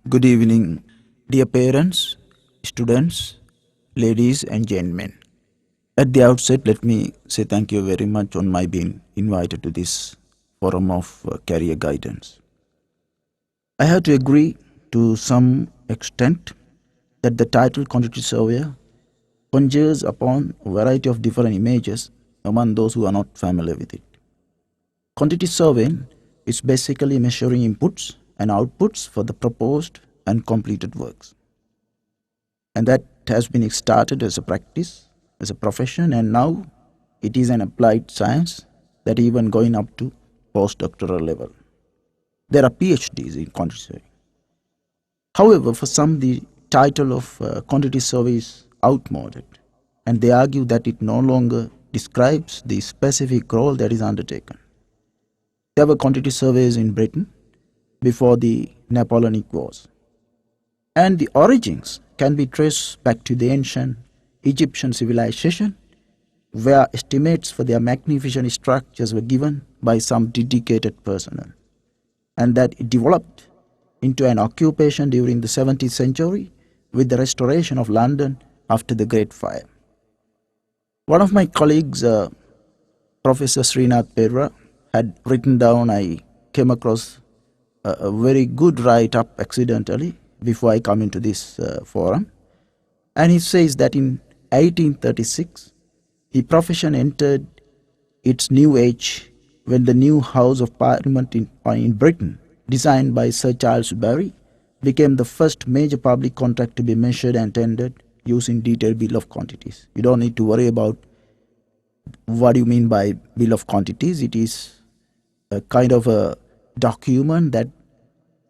Good evening, dear parents, students, ladies, and gentlemen. At the outset, let me say thank you very much on my being invited to this forum of career guidance. I have to agree to some extent that the title Quantity Surveyor conjures upon a variety of different images among those who are not familiar with it. Quantity surveying is basically measuring inputs and outputs for the proposed and completed works. And that has been started as a practice, as a profession, and now it is an applied science that even going up to postdoctoral level. There are PhDs in quantity survey. However, for some, the title of quantity survey is outmoded, and they argue that it no longer describes the specific role that is undertaken. There were quantity surveys in Britain before the Napoleonic Wars, and the origins can be traced back to the ancient Egyptian civilization, where estimates for their magnificent structures were given by some dedicated personnel, and that it developed into an occupation during the 17th century with the restoration of London after the Great Fire. One of my colleagues, Professor Srinath Pedra, had written down, I came across a very good write-up accidentally before I come into this forum. And he says that in 1836, the profession entered its new age when the new House of Parliament in Britain, designed by Sir Charles Barry, became the first major public contract to be measured and tendered using detailed bill of quantities. You don't need to worry about what you mean by bill of quantities. It is a kind of a document that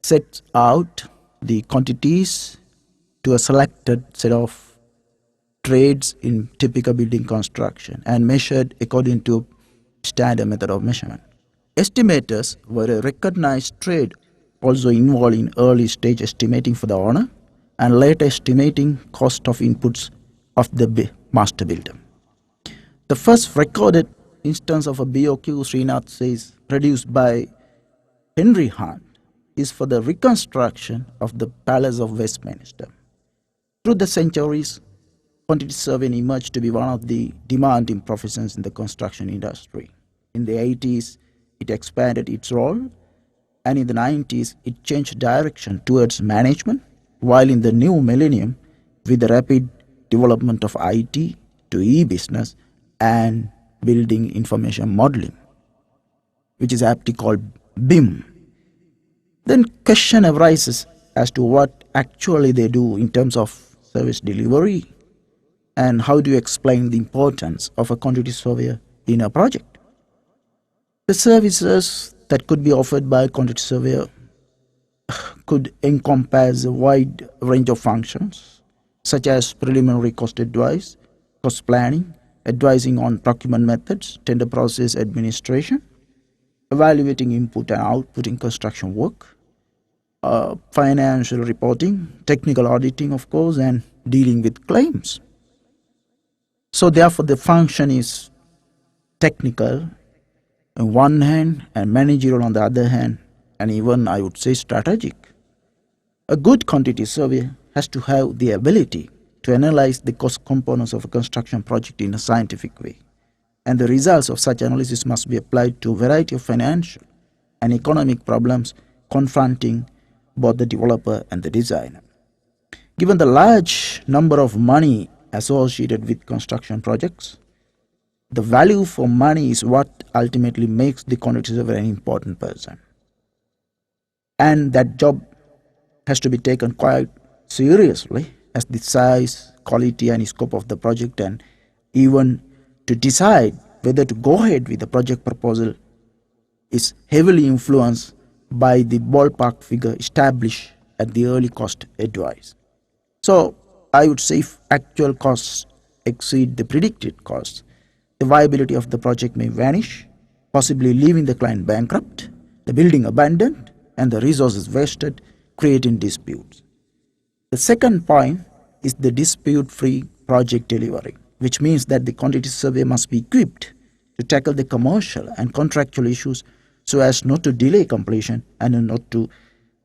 sets out the quantities to a selected set of trades in typical building construction and measured according to standard method of measurement. Estimators were a recognized trade also involved in early stage estimating for the owner and later estimating cost of inputs of the master builder. The first recorded instance of a BOQ, Srinath says, produced by Henry Hunt, is for the reconstruction of the Palace of Westminster. Through the centuries, quantity surveying emerged to be one of the demanding professions in the construction industry. In the 80s, it expanded its role, and in the 90s, it changed direction towards management, while in the new millennium, with the rapid development of IT to e-business and building information modeling, which is aptly called BIM. Then question arises as to what actually they do in terms of service delivery, and how do you explain the importance of a quantity surveyor in a project. The services that could be offered by a quantity surveyor could encompass a wide range of functions, such as preliminary cost advice, cost planning, advising on procurement methods, tender process administration, evaluating input and output in construction work, financial reporting, technical auditing, of course, and dealing with claims. So therefore, the function is technical on one hand and managerial on the other hand, and even, I would say, strategic. A good quantity survey has to have the ability to analyze the cost components of a construction project in a scientific way, and the results of such analysis must be applied to a variety of financial and economic problems confronting both the developer and the designer. Given the large number of money associated with construction projects, the value for money is what ultimately makes the quantity surveyor an important person. And that job has to be taken quite seriously, as the size, quality, and scope of the project, and even to decide whether to go ahead with the project proposal, is heavily influenced by the ballpark figure established at the early cost advice. So I would say if actual costs exceed the predicted costs, the viability of the project may vanish, possibly leaving the client bankrupt, the building abandoned, and the resources wasted, creating disputes. The second point is the dispute-free project delivery, which means that the quantity survey must be equipped to tackle the commercial and contractual issues so as not to delay completion and not to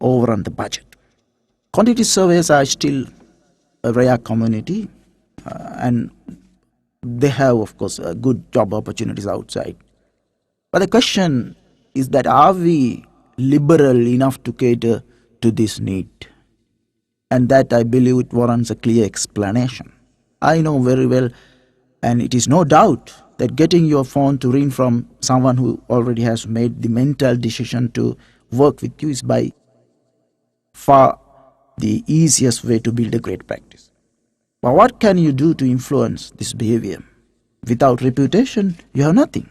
overrun the budget. Quantity surveys are still a rare community, and they have, of course, good job opportunities outside. But the question is that are we liberal enough to cater to this need? And that I believe it warrants a clear explanation. I know very well, and it is no doubt, that getting your phone to ring from someone who already has made the mental decision to work with you is by far the easiest way to build a great practice. But what can you do to influence this behavior? Without reputation, you have nothing.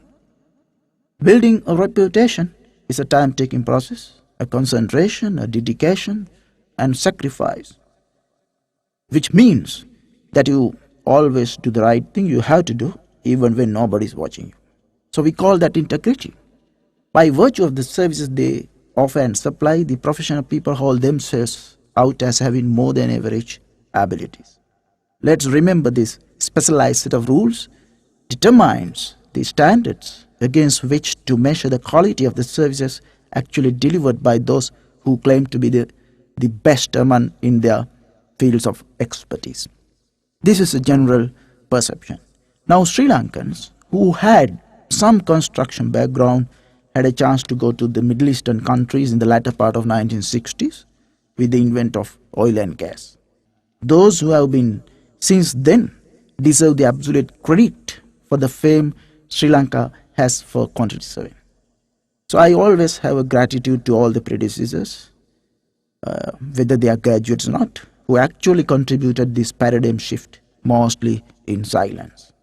Building a reputation is a time taking process, a concentration, a dedication, and sacrifice, which means that you always do the right thing you have to do, even when nobody is watching you. So we call that integrity. By virtue of the services they offer and supply, the professional people hold themselves out as having more than average abilities. Let's remember this specialized set of rules determines the standards against which to measure the quality of the services actually delivered by those who claim to be the best among in their fields of expertise. This is a general perception. Now, Sri Lankans who had some construction background had a chance to go to the Middle Eastern countries in the latter part of 1960s with the invent of oil and gas. Those who have been since then deserve the absolute credit for the fame Sri Lanka has for quantity surveying. So I always have a gratitude to all the predecessors, whether they are graduates or not, who actually contributed this paradigm shift, mostly in silence.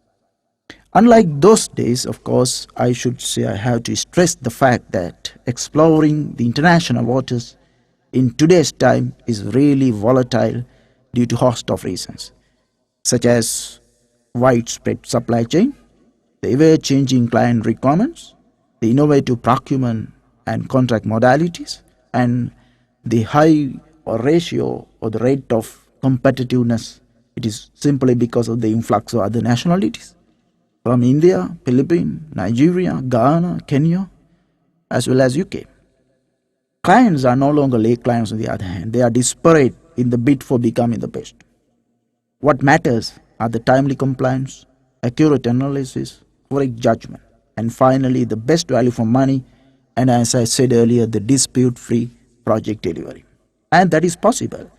Unlike those days, of course, I should say I have to stress the fact that exploring the international waters in today's time is really volatile due to host of reasons, such as widespread supply chain, the ever-changing client requirements, the innovative procurement and contract modalities, and the high or ratio or the rate of competitiveness. It is simply because of the influx of other nationalities from India, Philippines, Nigeria, Ghana, Kenya, as well as UK. Clients are no longer lay clients on the other hand. They are desperate in the bid for becoming the best. What matters are the timely compliance, accurate analysis, correct judgment, and finally the best value for money, and as I said earlier, the dispute-free project delivery. And that is possible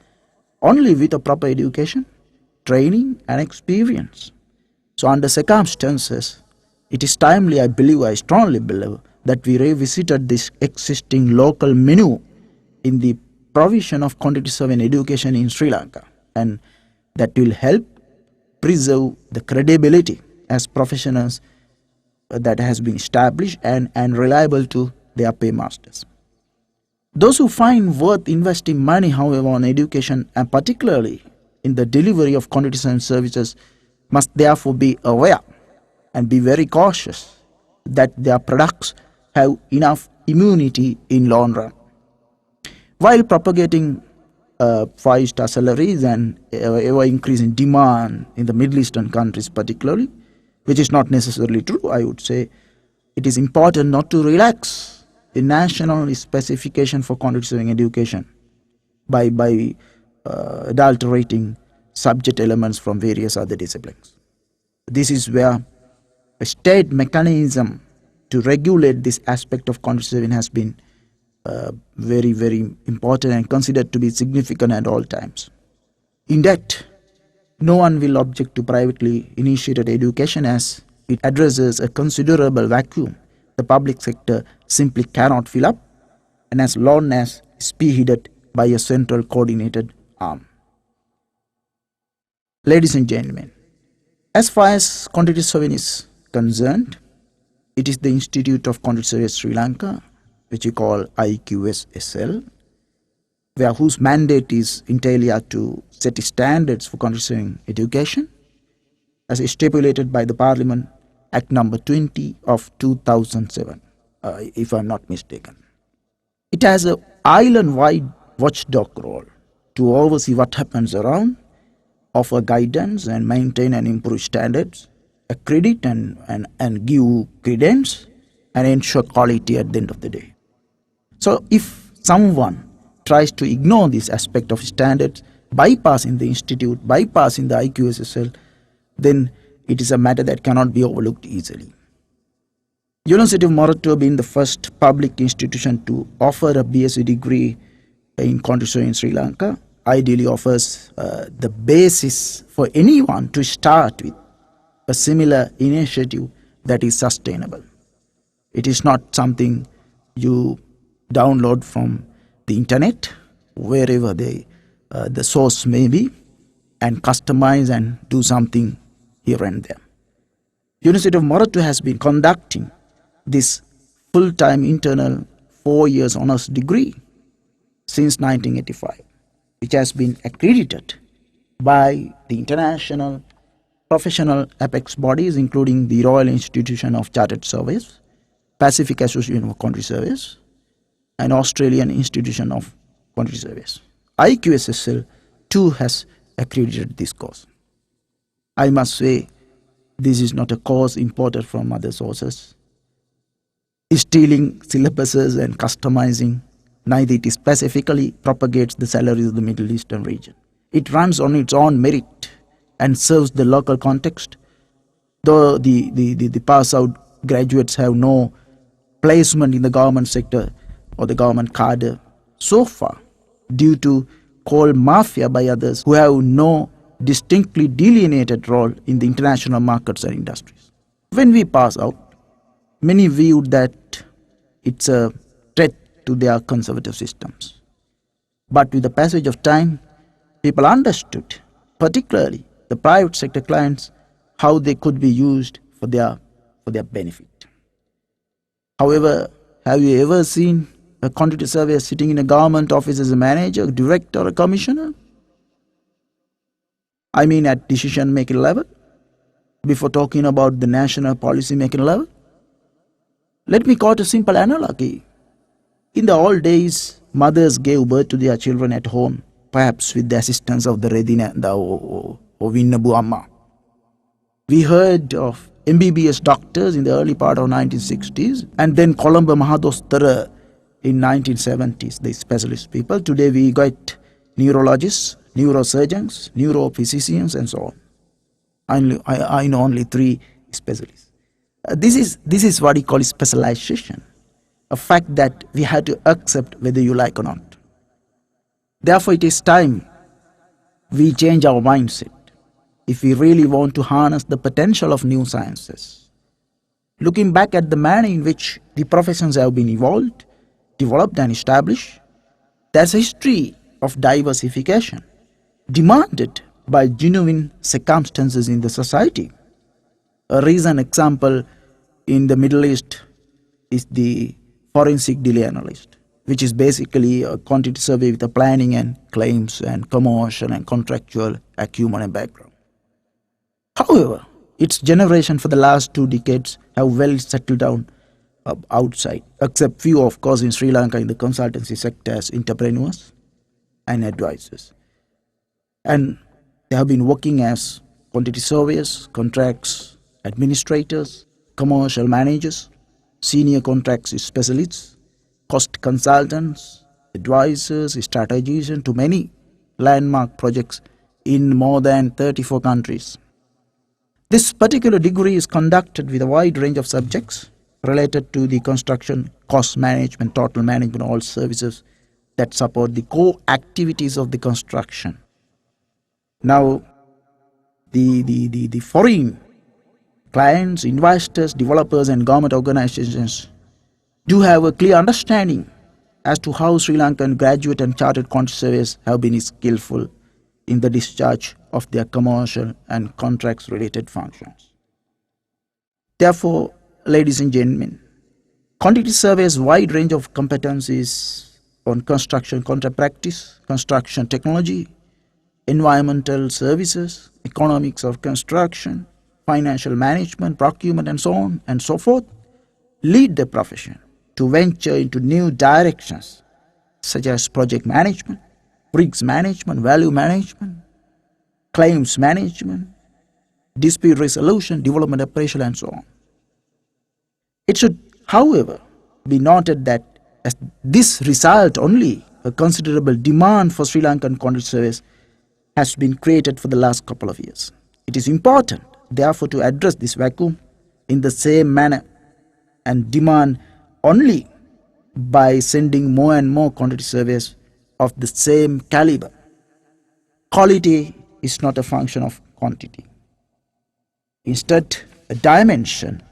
only with a proper education, training, and experience. So under circumstances, it is timely, I strongly believe, that we revisited this existing local menu in the provision of quantity surveying education in Sri Lanka, and that will help preserve the credibility as professionals that has been established and reliable to their paymasters. Those who find worth investing money, however, on education and particularly in the delivery of quantity and services must therefore be aware and be very cautious that their products have enough immunity in long run. While propagating five-star salaries and ever increasing demand in the Middle Eastern countries particularly, which is not necessarily true, I would say, it is important not to relax the national specification for quantity surveying education by adulterating subject elements from various other disciplines. This is where a state mechanism to regulate this aspect of quantity surveying has been very, very important and considered to be significant at all times. In that, no one will object to privately initiated education as it addresses a considerable vacuum the public sector simply cannot fill up, and as long as spearheaded by a central coordinated arm. Ladies and gentlemen, as far as quantity surveying is concerned, it is the Institute of Quantity Survey Sri Lanka, which we call IQSSL, whose mandate is entirely to set standards for quantity surveying education, as stipulated by the Parliament Act number 20 of 2007, if I am not mistaken. It has an island-wide watchdog role to oversee what happens around, offer guidance and maintain and improve standards, accredit and give credence, and ensure quality at the end of the day. So if someone tries to ignore this aspect of standards, bypassing the institute, bypassing the IQSSL, then it is a matter that cannot be overlooked easily. University of Moratuwa being the first public institution to offer a BSc degree in country in Sri Lanka, ideally offers the basis for anyone to start with a similar initiative that is sustainable. It is not something you download from the internet, wherever the source may be, and customize and do something here and there. University of Moratuwa has been conducting this full-time internal 4 years honors degree since 1985, which has been accredited by the international professional apex bodies, including the Royal Institution of Chartered Surveyors, Pacific Association of Country Surveyors, and Australian Institution of Country Surveyors. IQSSL too has accredited this course. I must say, this is not a course imported from other sources. Stealing syllabuses and customizing, neither it specifically propagates the salaries of the Middle Eastern region. It runs on its own merit and serves the local context, though the pass-out graduates have no placement in the government sector or the government cadre so far, due to coal mafia by others who have no distinctly delineated role in the international markets and industries. When we pass out, many viewed that it's a threat to their conservative systems. But with the passage of time, people understood, particularly the private sector clients, how they could be used for their benefit. However, have you ever seen a quantity surveyor sitting in a government office as a manager, director, or a commissioner? I mean at decision-making level, before talking about the national policy-making level. Let me quote a simple analogy. In the old days, mothers gave birth to their children at home, perhaps with the assistance of the Redina or Vinnabu Amma. We heard of MBBS doctors in the early part of 1960s, and then Colombo Mahadostara in 1970s, the specialist people. Today we got neurologists, neurosurgeons, neurophysicians, and so on. I know only 3 specialists. This is what he calls specialization, a fact that we have to accept whether you like or not. Therefore, it is time we change our mindset if we really want to harness the potential of new sciences. Looking back at the manner in which the professions have been evolved, developed and established, there's a history of diversification demanded by genuine circumstances in the society. A recent example in the Middle East is the forensic delay analyst, which is basically a quantity survey with a planning and claims and commercial and contractual acumen and background. However, its generation for the last 2 decades have well settled down outside, except few, of course, in Sri Lanka in the consultancy sector as entrepreneurs and advisors. And they have been working as quantity surveyors, contracts administrators, commercial managers, senior contracts specialists, cost consultants, advisors, strategists, to many landmark projects in more than 34 countries. This particular degree is conducted with a wide range of subjects related to the construction, cost management, total management, all services that support the core activities of the construction. Now, the foreign clients, investors, developers, and government organizations do have a clear understanding as to how Sri Lankan graduate and chartered quantity surveyors have been skillful in the discharge of their commercial and contracts-related functions. Therefore, ladies and gentlemen, quantity surveys wide range of competencies on construction contract practice, construction technology, environmental services, economics of construction, financial management, procurement, and so on and so forth, lead the profession to venture into new directions such as project management, risk management, value management, claims management, dispute resolution, development appraisal, and so on. It should, however, be noted that as this result only a considerable demand for Sri Lankan quantity surveys has been created for the last couple of years. It is important, therefore, to address this vacuum in the same manner and demand only by sending more and more quantity surveys of the same caliber. Quality is not a function of quantity. Instead, a dimension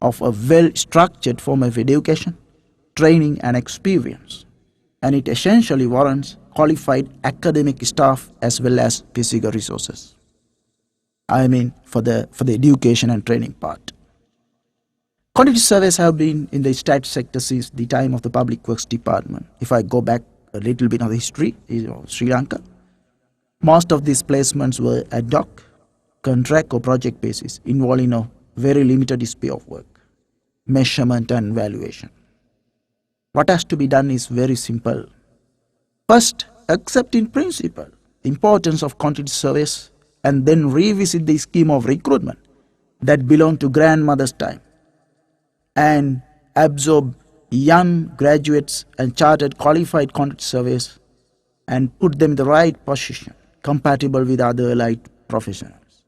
of a well-structured form of education, training and experience, and it essentially warrants qualified academic staff as well as physical resources. I mean for the education and training part. Quantity surveys have been in the state sector since the time of the Public Works Department. If I go back a little bit of the history of Sri Lanka, most of these placements were ad hoc, contract or project basis, involving a very limited sphere of work, measurement and evaluation. What has to be done is very simple. First, accept in principle the importance of quantity surveys and then revisit the scheme of recruitment that belonged to grandmother's time and absorb young graduates and chartered qualified quantity surveyors and put them in the right position compatible with other allied professionals.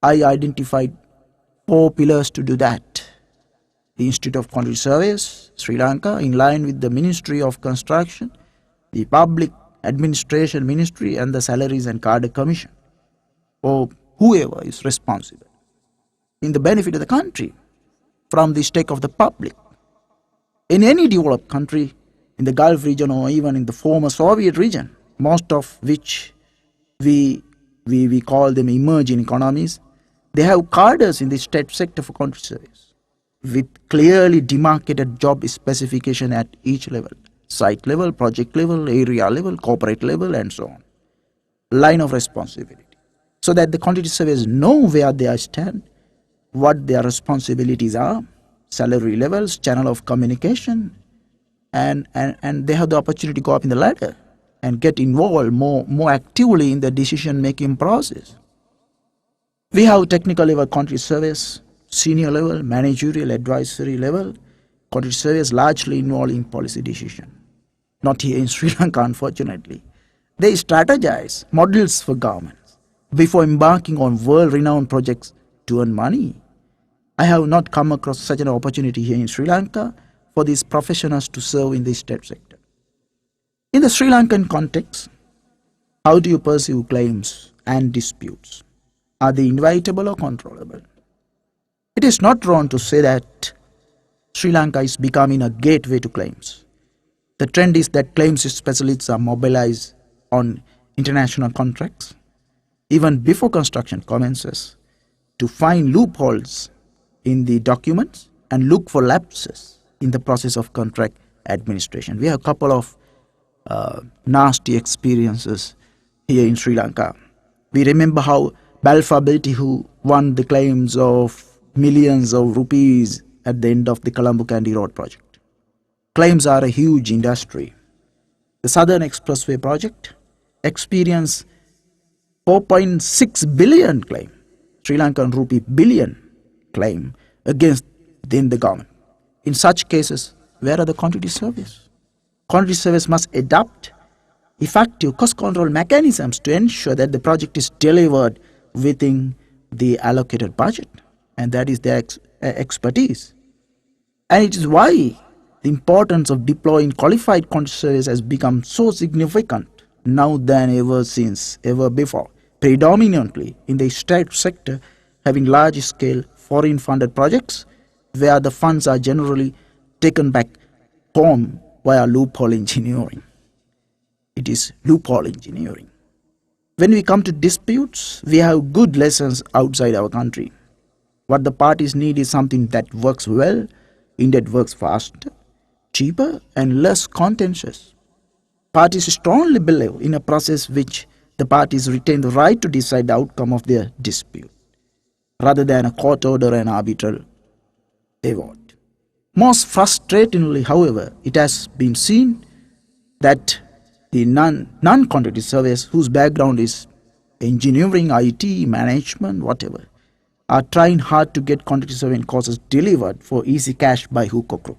I identified 4 pillars to do that. The Institute of Quantity Surveyors, Sri Lanka, in line with the Ministry of Construction, the Public Administration Ministry and the Salaries and Cadre Commission, or whoever is responsible, in the benefit of the country, from the stake of the public. In any developed country, in the Gulf region or even in the former Soviet region, most of which we call them emerging economies, they have cadres in the state sector for quantity surveys, with clearly demarcated job specification at each level, site level, project level, area level, corporate level, and so on. Line of responsibility, so that the quantity surveyors know where they stand, what their responsibilities are, salary levels, channel of communication, and they have the opportunity to go up in the ladder and get involved more actively in the decision-making process. We have technical level quantity surveys, senior level, managerial, advisory level quantity surveys largely involved in policy decision. Not here in Sri Lanka, unfortunately. They strategize models for governments before embarking on world-renowned projects to earn money. I have not come across such an opportunity here in Sri Lanka for these professionals to serve in the state sector. In the Sri Lankan context, how do you pursue claims and disputes? Are they inevitable or controllable? It is not wrong to say that Sri Lanka is becoming a gateway to claims. The trend is that claims specialists are mobilized on international contracts, even before construction commences, to find loopholes in the documents and look for lapses in the process of contract administration. We have a couple of nasty experiences here in Sri Lanka. We remember how Balfour Beatty, who won the claims of millions of rupees at the end of the Colombo Kandy Road project. Claims are a huge industry. The Southern Expressway project experienced 4.6 billion claim, Sri Lankan rupee billion claim against the government. In such cases, where are the quantity surveys? Quantity surveys must adopt effective cost control mechanisms to ensure that the project is delivered within the allocated budget, and that is their expertise. And it is why the importance of deploying qualified quantity surveys has become so significant now than ever before, predominantly in the state sector, having large-scale foreign-funded projects where the funds are generally taken back home via loophole engineering. It is loophole engineering. When we come to disputes, we have good lessons outside our country. What the parties need is something that works well, indeed works faster, cheaper, and less contentious. Parties strongly believe in a process which the parties retain the right to decide the outcome of their dispute, rather than a court order and arbitral award. Most frustratingly, however, it has been seen that the non-quantity surveyors whose background is engineering, IT, management, whatever, are trying hard to get quantity surveying courses delivered for easy cash by hook or crook,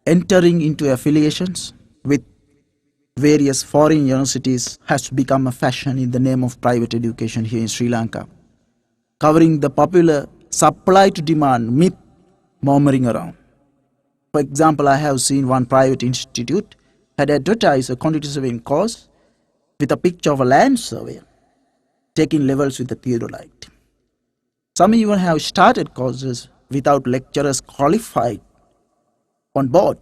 entering into affiliations with various foreign universities has become a fashion in the name of private education here in Sri Lanka, covering the popular supply to demand myth murmuring around. For example, I have seen one private institute had advertised a quantity surveying course with a picture of a land surveyor taking levels with a theodolite. Some even have started courses without lecturers qualified on board.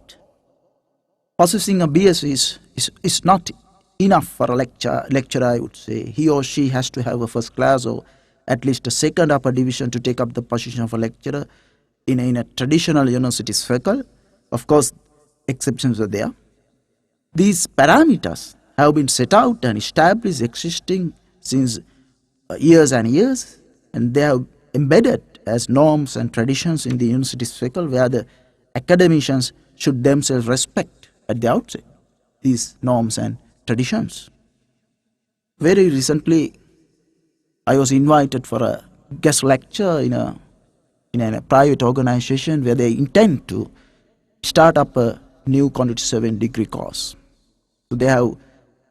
Possessing a BS is not enough for a lecturer, I would say. He or she has to have a first class or at least a second upper division to take up the position of a lecturer in a traditional university circle. Of course, exceptions are there. These parameters have been set out and established existing since years and years, and they have embedded as norms and traditions in the university circle where the academicians should themselves respect at the outset these norms and traditions. Very recently, I was invited for a guest lecture in a private organization where they intend to start up a new quantity surveying degree course. So they have,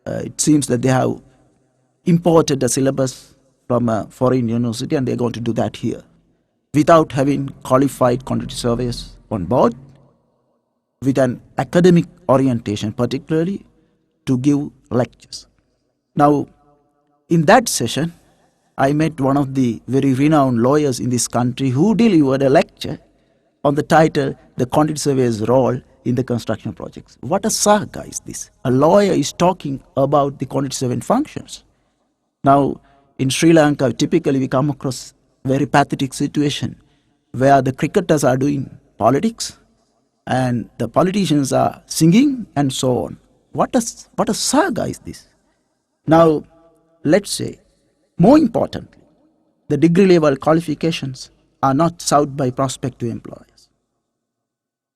it seems that they have imported the syllabus from a foreign university and they're going to do that here without having qualified quantity surveyors on board with an academic orientation, particularly to give lectures. Now, in that session, I met one of the very renowned lawyers in this country who delivered a lecture on the title, The Quantity Surveyor's Role in the Construction Projects. What a saga is this? A lawyer is talking about the quantity surveying functions. Now, in Sri Lanka, typically we come across very pathetic situation where the cricketers are doing politics and the politicians are singing and so on. What a saga is this? Now, let's say, more importantly, the degree level qualifications are not sought by prospective employers.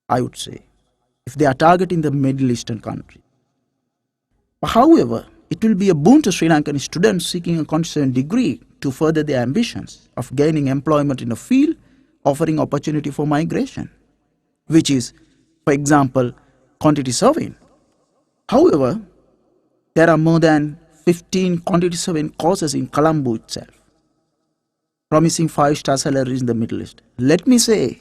I would say, if they are targeting the Middle Eastern country. However, it will be a boon to Sri Lankan students seeking a quantity degree to further their ambitions of gaining employment in a field offering opportunity for migration, which is, for example, quantity surveying. However, there are more than 15 quantity surveying courses in Colombo itself, promising 5-star salaries in the Middle East. Let me say,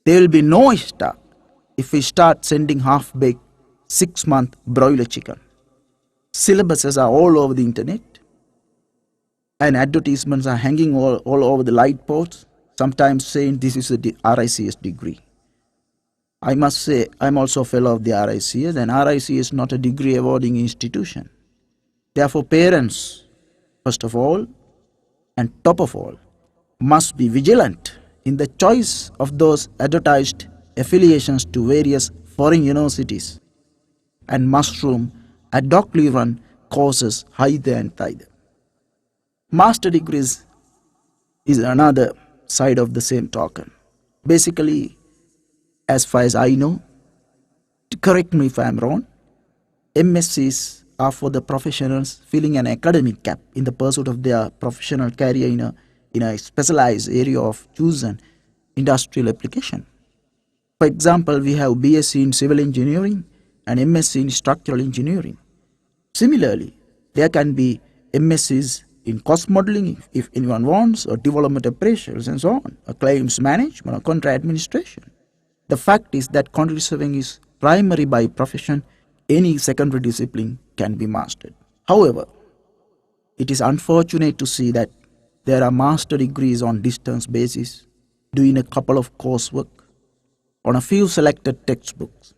there will be no star if we start sending half-baked 6-month broiler chicken. Syllabuses are all over the internet and advertisements are hanging all over the light posts, sometimes saying this is a RICS degree. I must say, I'm also a fellow of the RICS, and RICS is not a degree awarding institution. Therefore, parents, first of all, and top of all, must be vigilant in the choice of those advertised affiliations to various foreign universities and mushroom ad hocly run courses hither and thither. Master degrees is another side of the same token. Basically, as far as I know, correct me if I am wrong, MScs are for the professionals filling an academic gap in the pursuit of their professional career in a specialized area of chosen industrial application. For example, we have BSc in civil engineering and MSc in structural engineering. Similarly, there can be MScs in cost modeling if anyone wants, or development appraisals and so on, or claims management or contract administration. The fact is that quantity surveying is primary by profession. Any secondary discipline can be mastered. However, it is unfortunate to see that there are master degrees on distance basis, doing a couple of coursework on a few selected textbooks,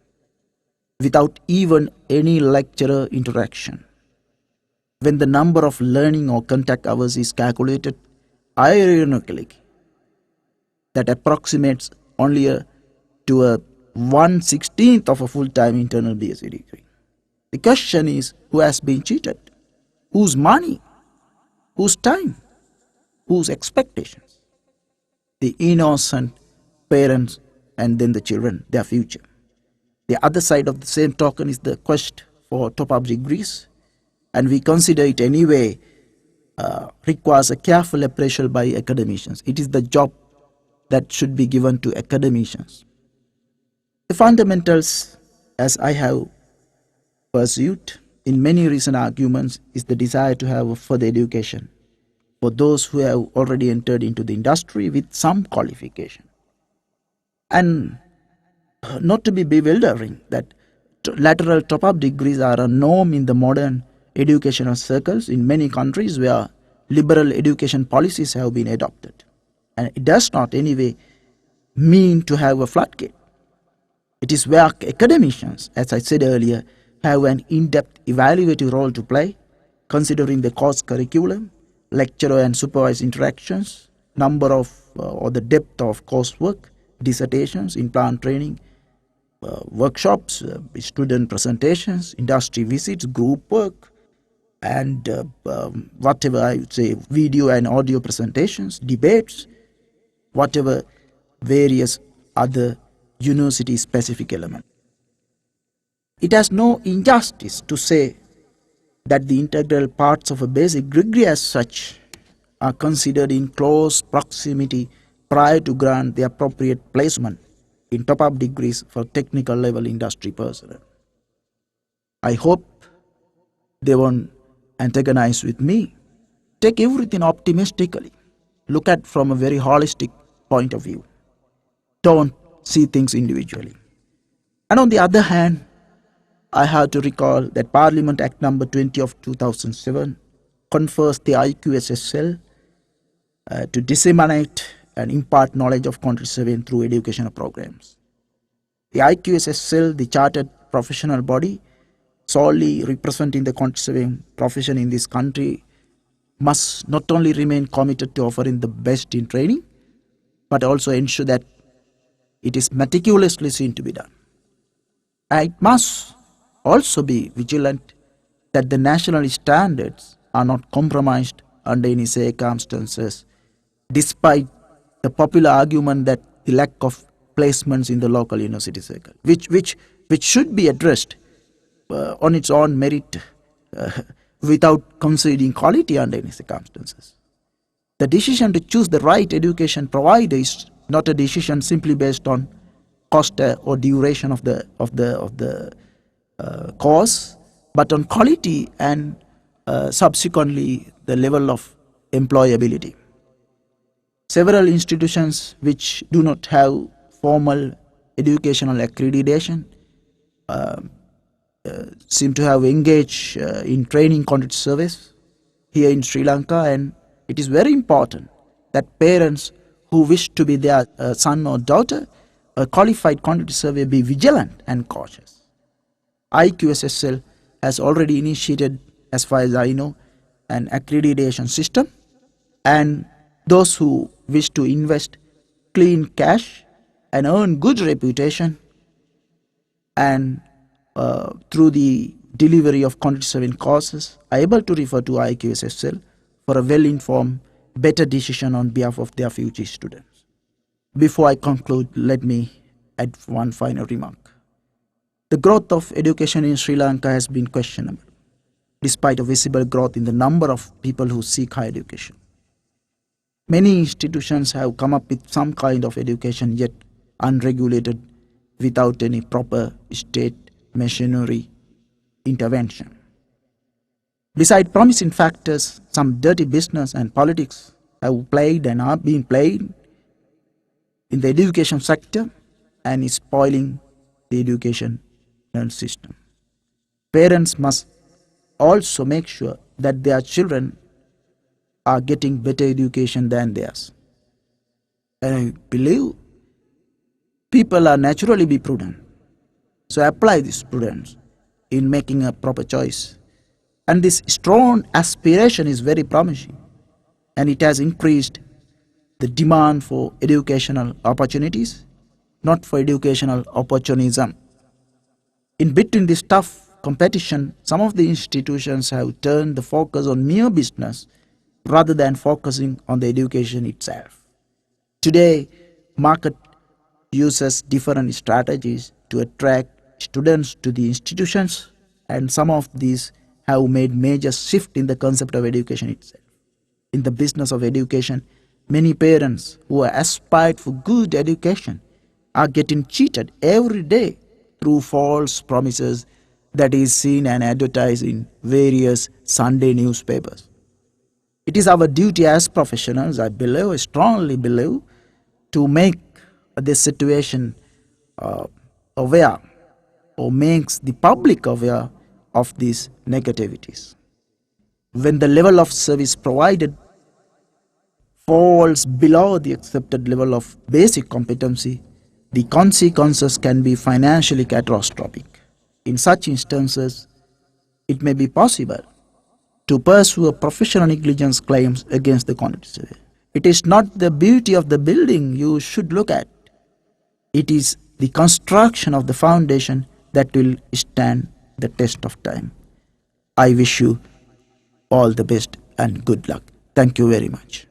without even any lecturer interaction. When the number of learning or contact hours is calculated, ironically, that approximates only to a 1/16th of a full-time internal BSc degree. The question is, who has been cheated? Whose money? Whose time? Whose expectations? The innocent parents and then the children, their future. The other side of the same token is the quest for top-up degrees, and we consider it anyway requires a careful appraisal by academicians. It is the job that should be given to academicians. The fundamentals, as I have pursued in many recent arguments is the desire to have further education for those who have already entered into the industry with some qualification. And not to be bewildering that lateral top-up degrees are a norm in the modern educational circles in many countries where liberal education policies have been adopted. And it does not anyway mean to have a floodgate. It is where academicians, as I said earlier, have an in-depth evaluative role to play, considering the course curriculum, lecturer and supervised interactions, number of or the depth of coursework, dissertations, in-plant training, workshops, student presentations, industry visits, group work, and whatever I would say, video and audio presentations, debates, whatever various other university-specific elements. It has no injustice to say that the integral parts of a basic degree as such are considered in close proximity prior to grant the appropriate placement in top-up degrees for technical level industry personnel. I hope they won't antagonize with me. Take everything optimistically. Look at from a very holistic point of view. Don't see things individually. And on the other hand, I have to recall that Parliament Act number 20 of 2007 confers the IQSSL to disseminate and impart knowledge of country surveying through educational programs. The IQSSL, the chartered professional body solely representing the country surveying profession in this country, must not only remain committed to offering the best in training, but also ensure that it is meticulously seen to be done. And it must also be vigilant that the national standards are not compromised under any circumstances, despite the popular argument that the lack of placements in the local university circle, which should be addressed on its own merit without conceding quality under any circumstances. The decision to choose the right education provider is not a decision simply based on cost or duration of the course, but on quality and subsequently the level of employability. Several institutions which do not have formal educational accreditation seem to have engaged in training content service here in Sri Lanka, and it is very important that parents who wish to be their son or daughter a qualified quantity survey be vigilant and cautious. IQSSL has already initiated, as far as I know, an accreditation system, and those who wish to invest clean cash and earn good reputation and through the delivery of quantity surveying courses are able to refer to IQSSL for a well-informed, better decision on behalf of their future students. Before I conclude, let me add one final remark. The growth of education in Sri Lanka has been questionable, despite a visible growth in the number of people who seek higher education. Many institutions have come up with some kind of education yet unregulated without any proper state machinery intervention. Besides promising factors, some dirty business and politics have played and are being played in the education sector and is spoiling the educational system. Parents must also make sure that their children are getting better education than theirs. And I believe people are naturally be prudent. So apply this prudence in making a proper choice. And this strong aspiration is very promising, and it has increased the demand for educational opportunities, not for educational opportunism. In between this tough competition, some of the institutions have turned the focus on mere business rather than focusing on the education itself. Today, market uses different strategies to attract students to the institutions, and some of these have made major shift in the concept of education itself. In the business of education, many parents who are aspired for good education are getting cheated every day through false promises that is seen and advertised in various Sunday newspapers. It is our duty as professionals, I believe, I strongly believe, to make this situation aware or makes the public aware of these negativities. When the level of service provided falls below the accepted level of basic competency, the consequences can be financially catastrophic. In such instances, it may be possible to pursue a professional negligence claims against the quantity surveyor. It is not the beauty of the building you should look at. It is the construction of the foundation that will stand the test of time. I wish you all the best and good luck. Thank you very much.